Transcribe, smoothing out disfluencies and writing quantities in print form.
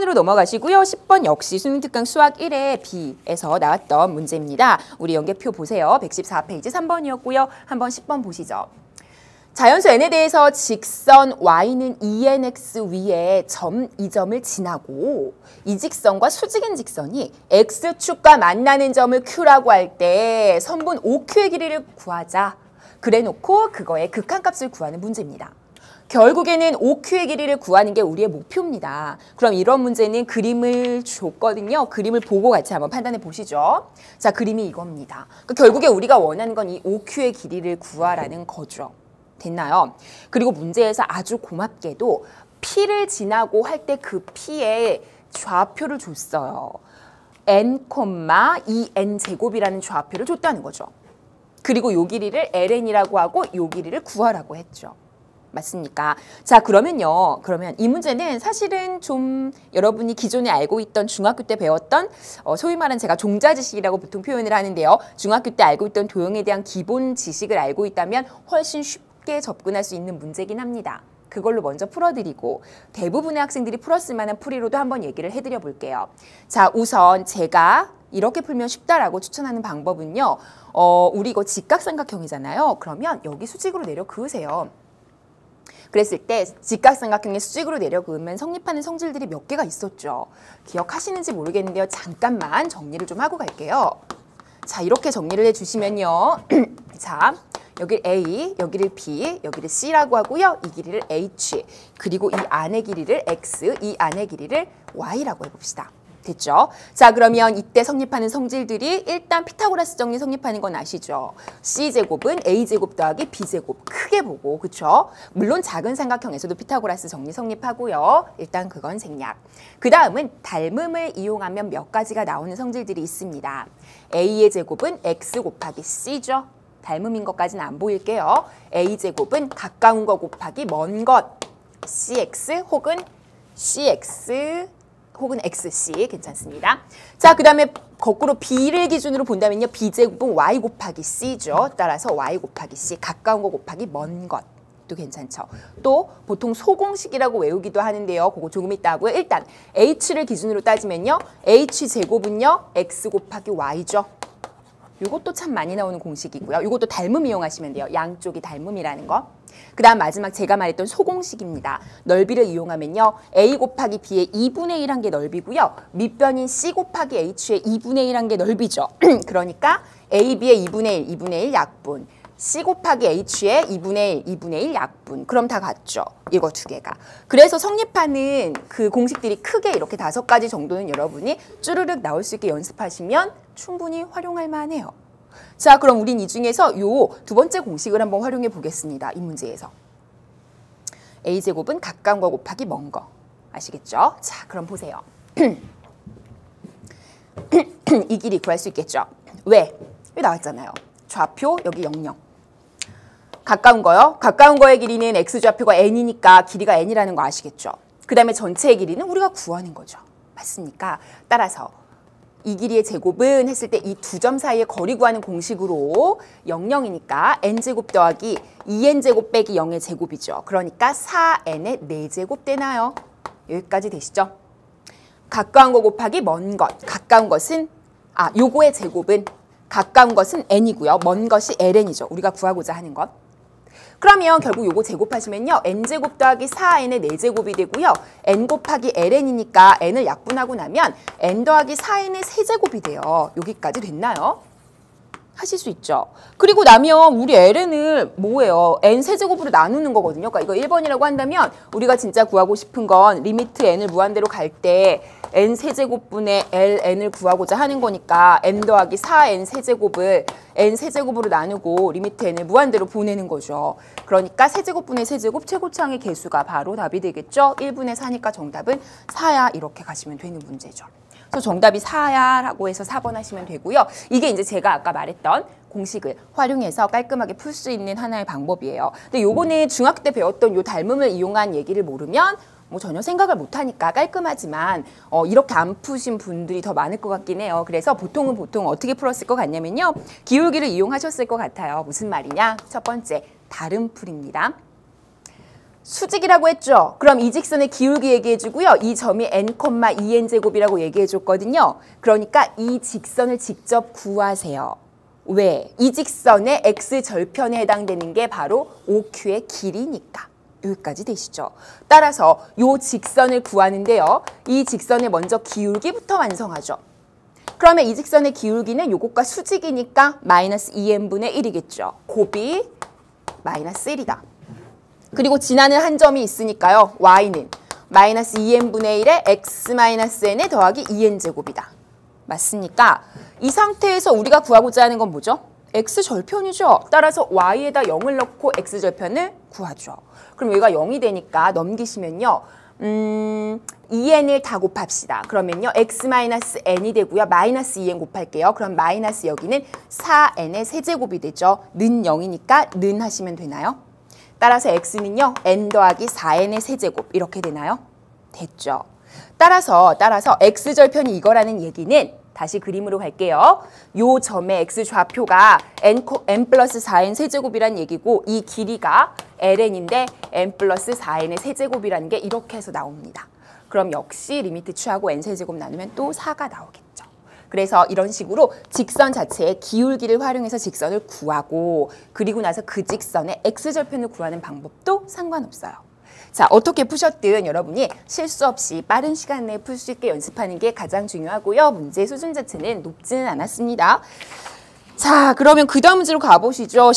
10번으로 넘어가시고요. 10번 역시 수능특강 수학 1회 B에서 나왔던 문제입니다. 우리 연계표 보세요. 114페이지 3번이었고요. 한번 10번 보시죠. 자연수 n에 대해서 직선 y는 2nx 위에 점 이 점을 지나고 이 직선과 수직인 직선이 x축과 만나는 점을 q라고 할 때 선분 OQ의 길이를 구하자. 그래놓고 그거의 극한값을 구하는 문제입니다. 결국에는 OQ의 길이를 구하는 게 우리의 목표입니다. 그럼 이런 문제는 그림을 줬거든요. 그림을 보고 같이 한번 판단해 보시죠. 자, 그림이 이겁니다. 결국에 우리가 원하는 건 이 OQ의 길이를 구하라는 거죠. 됐나요? 그리고 문제에서 아주 고맙게도 P를 지나고 할 때 그 P의 좌표를 줬어요. n, 2n 제곱이라는 좌표를 줬다는 거죠. 그리고 요 길이를 ln이라고 하고 요 길이를 구하라고 했죠. 맞습니까? 자, 그러면 이 문제는 사실은 좀 여러분이 기존에 알고 있던 중학교 때 배웠던 소위 말하는 제가 종자지식이라고 보통 표현을 하는데요. 중학교 때 알고 있던 도형에 대한 기본 지식을 알고 있다면 훨씬 쉽게 접근할 수 있는 문제긴 합니다. 그걸로 먼저 풀어드리고 대부분의 학생들이 풀었을 만한 풀이로도 한번 얘기를 해드려 볼게요. 자, 우선 제가 이렇게 풀면 쉽다라고 추천하는 방법은요. 우리 이거 직각삼각형이잖아요. 그러면 여기 수직으로 내려 그으세요. 그랬을 때 직각삼각형의 수직으로 내려 그으면 성립하는 성질들이 몇 개가 있었죠. 기억하시는지 모르겠는데요. 잠깐만 정리를 좀 하고 갈게요. 자, 이렇게 정리를 해주시면요. 자, 여기 A, 여기를 B, 여기를 C라고 하고요. 이 길이를 H, 그리고 이 안의 길이를 X, 이 안의 길이를 Y라고 해봅시다. 됐죠? 자, 그러면 이때 성립하는 성질들이 일단 피타고라스 정리 성립하는 건 아시죠? C제곱은 A제곱 더하기 B제곱 크게 보고, 그쵸? 물론 작은 삼각형에서도 피타고라스 정리 성립하고요. 일단 그건 생략. 그 다음은 닮음을 이용하면 몇 가지가 나오는 성질들이 있습니다. A의 제곱은 X 곱하기 C죠? 닮음인 것까지는 안 보일게요. A제곱은 가까운 거 곱하기 먼 것, CX 혹은 CX 혹은 XC 괜찮습니다. 자, 그 다음에 거꾸로 B를 기준으로 본다면요. B제곱은 Y 곱하기 C죠. 따라서 Y 곱하기 C, 가까운 거 곱하기 먼 것도 괜찮죠. 또 보통 소공식이라고 외우기도 하는데요. 그거 조금 이따 하고요. 일단 H를 기준으로 따지면요. H제곱은요. X 곱하기 Y죠. 이것도 참 많이 나오는 공식이고요. 이것도 닮음 이용하시면 돼요. 양쪽이 닮음이라는 거. 그 다음 마지막 제가 말했던 소공식입니다. 넓이를 이용하면요. A 곱하기 B의 2분의 1한 게 넓이고요. 밑변인 C 곱하기 H의 2분의 1한 게 넓이죠. 그러니까 A, B의 2분의 1, 2분의 1 약분. C 곱하기 H의 2분의 1, 2분의 1 약분. 그럼 다 같죠. 이거 두 개가. 그래서 성립하는 그 공식들이 크게 이렇게 5가지 정도는 여러분이 쭈르륵 나올 수 있게 연습하시면 충분히 활용할 만해요. 자, 그럼 우린 이 중에서 요 두 번째 공식을 한번 활용해 보겠습니다. 이 문제에서. A제곱은 가까운 거 곱하기 먼 거. 아시겠죠? 자, 그럼 보세요. 이 길이 구할 수 있겠죠? 왜? 왜 나왔잖아요. 좌표 여기 00. 가까운 거요. 가까운 거의 길이는 X좌표가 N이니까 길이가 N이라는 거 아시겠죠? 그 다음에 전체의 길이는 우리가 구하는 거죠. 맞습니까? 따라서 이 길이의 제곱은 했을 때 이 두 점 사이의 거리 구하는 공식으로 00이니까 n제곱 더하기 2n제곱 빼기 0의 제곱이죠. 그러니까 4n의 4제곱 되나요? 여기까지 되시죠? 가까운 거 곱하기 먼 것. 가까운 것은 요거의 제곱은 가까운 것은 n이고요. 먼 것이 ln이죠. 우리가 구하고자 하는 것. 그러면 결국 요거 제곱하시면요. n제곱 더하기 4n의 4제곱이 되고요. n 곱하기 ln이니까 n을 약분하고 나면 n 더하기 4n의 세제곱이 돼요. 여기까지 됐나요? 하실 수 있죠. 그리고 나면 우리 ln을 뭐예요? n 세제곱으로 나누는 거거든요. 그러니까 이거 1번이라고 한다면 우리가 진짜 구하고 싶은 건 리미트 n을 무한대로 갈 때 n 세제곱분의 ln을 구하고자 하는 거니까 n 더하기 4n 세제곱을 n 세제곱으로 나누고 리미트 n을 무한대로 보내는 거죠. 그러니까 세제곱분의 세제곱 최고차항의 개수가 바로 답이 되겠죠. 1분의 4니까 정답은 4야 이렇게 가시면 되는 문제죠. 그래서 정답이 4야라고 해서 4번 하시면 되고요. 이게 이제 제가 아까 말했던 공식을 활용해서 깔끔하게 풀 수 있는 하나의 방법이에요. 근데 요거는 중학교 때 배웠던 요 닮음을 이용한 얘기를 모르면 뭐 전혀 생각을 못하니까 깔끔하지만 이렇게 안 푸신 분들이 더 많을 것 같긴 해요. 그래서 보통 어떻게 풀었을 것 같냐면요. 기울기를 이용하셨을 것 같아요. 무슨 말이냐? 첫 번째, 다른 풀입니다. 수직이라고 했죠. 그럼 이 직선의 기울기 얘기해주고요. 이 점이 n,2n제곱이라고 얘기해줬거든요. 그러니까 이 직선을 직접 구하세요. 왜? 이 직선의 x절편에 해당되는 게 바로 OQ의 길이니까. 여기까지 되시죠. 따라서 이 직선을 구하는데요. 이 직선의 먼저 기울기부터 완성하죠. 그러면 이 직선의 기울기는 요것과 수직이니까 마이너스 2n분의 1이겠죠. 곱이 마이너스 1이다. 그리고 지나는 한 점이 있으니까요. y는 마이너스 2n분의 1에 x-n에 더하기 2n제곱이다. 맞습니까? 이 상태에서 우리가 구하고자 하는 건 뭐죠? x절편이죠. 따라서 y에다 0을 넣고 x절편을 구하죠. 그럼 여기가 0이 되니까 넘기시면요. 2n을 다 곱합시다. 그러면요. x-n이 되고요. 마이너스 2n 곱할게요. 그럼 마이너스 여기는 4n의 세제곱이 되죠. 는 0이니까 는 하시면 되나요? 따라서 x는요. n 더하기 4n의 세제곱 이렇게 되나요? 됐죠. 따라서 x절편이 이거라는 얘기는 다시 그림으로 갈게요. 요 점의 x좌표가 n 플러스 4n 세제곱이란 얘기고 이 길이가 ln인데 n 플러스 4n의 세제곱이라는 게 이렇게 해서 나옵니다. 그럼 역시 리미트 취하고 n 세제곱 나누면 또 4가 나오겠죠. 그래서 이런 식으로 직선 자체의 기울기를 활용해서 직선을 구하고 그리고 나서 그 직선의 x절편을 구하는 방법도 상관없어요. 자, 어떻게 푸셨든 여러분이 실수 없이 빠른 시간 내에 풀 수 있게 연습하는 게 가장 중요하고요. 문제 수준 자체는 높지는 않았습니다. 자, 그러면 그 다음 문제로 가보시죠.